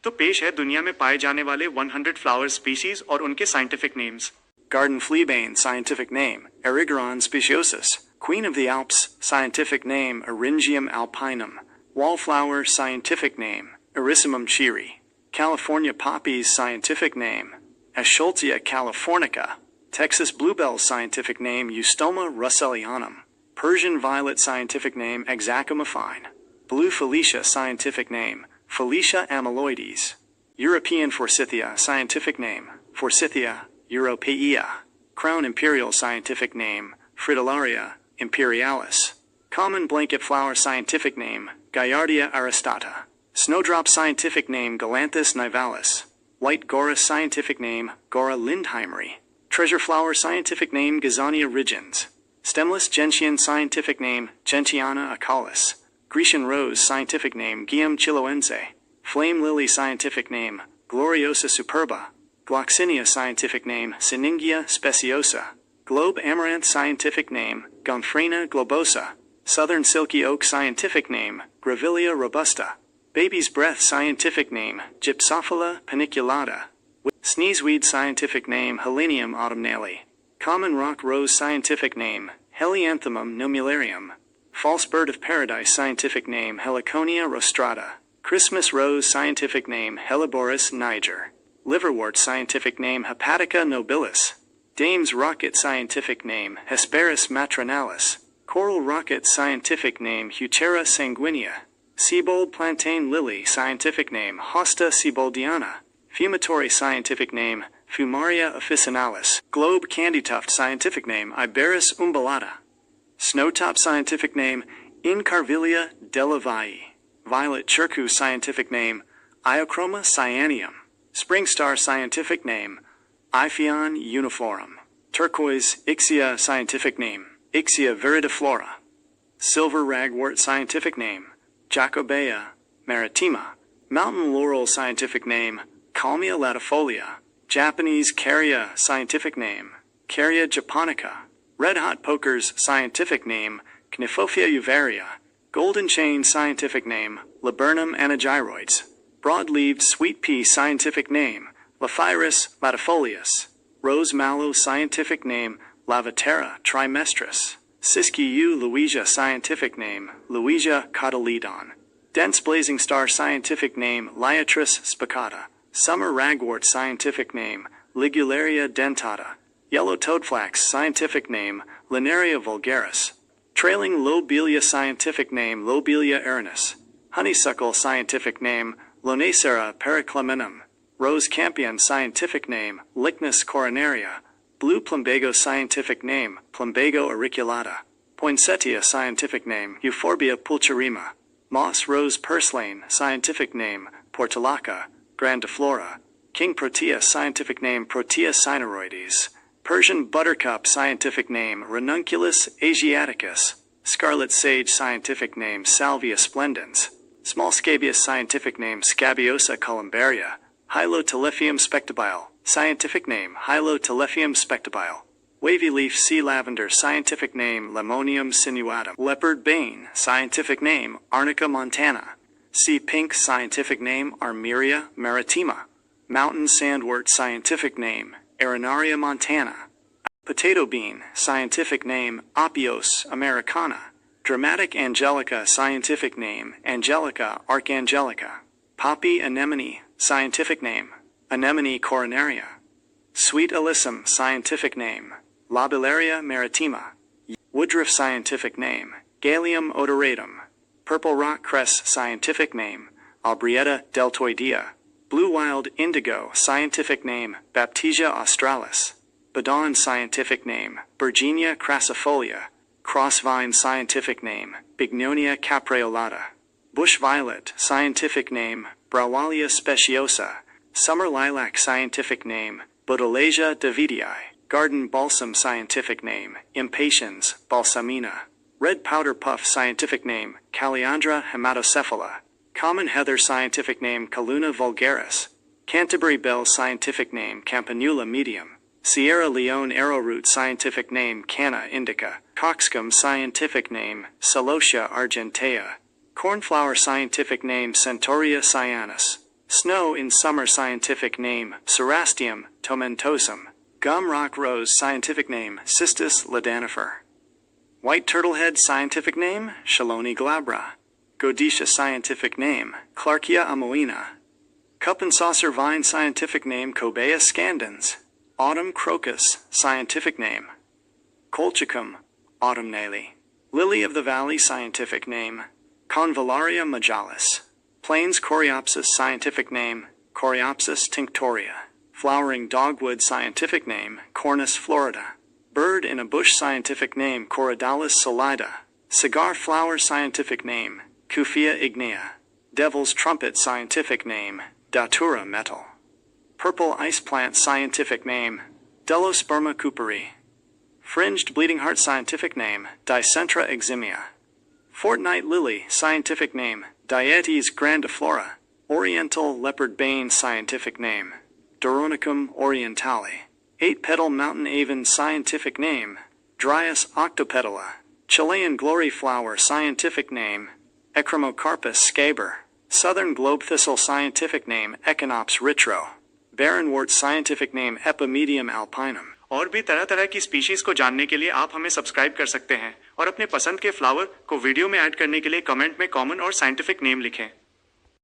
तो पेश है दुनिया में पाए जाने वाले 100 फ्लावर स्पीशीज और उनके scientific names. Garden fleabane, scientific name, Erigeron speciosus. Queen of the Alps, scientific name, Eryngium alpinum. Wallflower, scientific name, Erysimum chiri. California poppies, scientific name, Eschscholzia californica. Texas bluebell, scientific name, Eustoma russellianum. Persian violet, scientific name, Exacuma fine. Blue Felicia, scientific name, Felicia amyloides. European forsythia, scientific name, Forsythia europaea. Crown imperial, scientific name, Fritillaria imperialis. Common blanket flower, scientific name, Gaillardia aristata. Snowdrop, scientific name, Galanthus nivalis. White Gora, scientific name, Gora lindheimeri. Treasure flower, scientific name, Gazania rigens. Stemless gentian, scientific name, Gentiana acalis. Grecian rose, scientific name, Guium chiloense. Flame lily, scientific name, Gloriosa superba. Gloxinia, scientific name, Syningia speciosa. Globe amaranth, scientific name, Gomphrena globosa. Southern silky oak, scientific name, Grevillea robusta. Baby's breath, scientific name, Gypsophila paniculata. Sneezeweed, scientific name, Helenium autumnale. Common rock rose, scientific name, Helianthemum numularium. False bird of paradise, scientific name, Heliconia rostrata. Christmas rose, scientific name, Helleborus niger. Liverwort, scientific name, Hepatica nobilis. Dame's rocket, scientific name, Hesperus matronalis. Coral rocket, scientific name, Heuchera sanguinea. Seabold plantain lily, scientific name, Hosta seaboldiana. Fumitory, scientific name, Fumaria officinalis. Globe candytuft, scientific name, Iberis umbellata. Snowtop, scientific name, Incarvilia delavai. Violet churku, scientific name, Iochroma cyanium. Spring star, scientific name, Iphion uniform. Turquoise, Ixia, scientific name, Ixia viridiflora. Silver ragwort, scientific name, Jacobea maritima. Mountain laurel, scientific name, Calmia latifolia. Japanese Caria, scientific name, Caria japonica. Red hot pokers, scientific name, Cnifophia uvaria. Golden chain, scientific name, Laburnum anagyroides. Broad-leaved sweet pea, scientific name, Laphyrus latifolius. Rose mallow, scientific name, Lavatera trimestris. Siskiyou Louisia, scientific name, Louisia cotyledon. Dense blazing star, scientific name, Liatris spicata. Summer ragwort, scientific name, Ligularia dentata. Yellow toadflax, scientific name, Linaria vulgaris. Trailing lobelia, scientific name, Lobelia erinus. Honeysuckle, scientific name, Lonacera periclaminum. Rose campion, scientific name, Lycnus coronaria. Blue plumbago, scientific name, Plumbago auriculata. Poinsettia, scientific name, Euphorbia pulcherrima. Moss rose purslane, scientific name, Portulaca grandiflora. King protea, scientific name, Protea cynaroides. Persian buttercup, scientific name, Ranunculus asiaticus. Scarlet sage, scientific name, Salvia splendens. Small scabious, scientific name, Scabiosa columbaria. Hylotelephium spectabile, scientific name, Hylotelephium spectabile. Wavy leaf sea lavender, scientific name, Lemonium sinuatum. Leopard bane, scientific name, Arnica montana. Sea pink, scientific name, Armeria maritima. Mountain sandwort, scientific name, Arenaria montana. Potato bean, scientific name, Apios americana. Dramatic angelica, scientific name, Angelica archangelica. Poppy anemone, scientific name, Anemone coronaria. Sweet alyssum, scientific name, Lobellaria maritima. Woodruff, scientific name, Galium odoratum. Purple rock cress, scientific name, Albrietta deltoidea. Blue wild indigo, scientific name, Baptisia australis. Badon, scientific name, Virginia crassifolia. Crossvine, scientific name, Bignonia capreolata. Bush violet, scientific name, Brawalia speciosa. Summer lilac, scientific name, Bodolasia davidii. Garden balsam, scientific name, Impatiens balsamina. Red powder puff, scientific name, Calliandra hematocephala. Common heather, scientific name, Calluna vulgaris. Canterbury bell, scientific name, Campanula medium. Sierra Leone arrowroot, scientific name, Canna indica. Coxcomb, scientific name, Celosia argentea. Cornflower, scientific name, Centaurea cyanus. Snow in summer, scientific name Cerastium tomentosum. Gum rock rose, scientific name Cistus ladanifer. White turtlehead, scientific name Chelone glabra. Godetia, scientific name Clarkia amoena. Cup and saucer vine, scientific name Cobea scandens. Autumn crocus, scientific name Colchicum autumnale. Lily of the valley, scientific name Convallaria majalis. Plains coreopsis, scientific name Coreopsis tinctoria. Flowering dogwood, scientific name Cornus florida. Bird in a bush, scientific name Corydalis solida. Cigar flower, scientific name Cuphea ignea. Devil's trumpet, scientific name Datura metal. Purple ice plant, scientific name Delosperma cooperi. Fringed bleeding heart, scientific name Dicentra eximia. Fortnight lily, scientific name Dietes grandiflora. Oriental leopard bane, scientific name Doronicum orientale. 8-petal mountain aven, scientific name Dryas octopetala. Chilean glory flower, scientific name Echrimocarpus scaber. Southern globe thistle, scientific name Echinops ritro. Barrenwort, scientific name Epimedium alpinum. और भी तरह तरह की species को जानने के लिए आप हमें सब्सक्राइब कर सकते हैं और अपने पसंद के फ्लावर को वीडियो में ऐड करने के लिए कमेंट में कॉमन और साइंटिफिक नेम लिखें।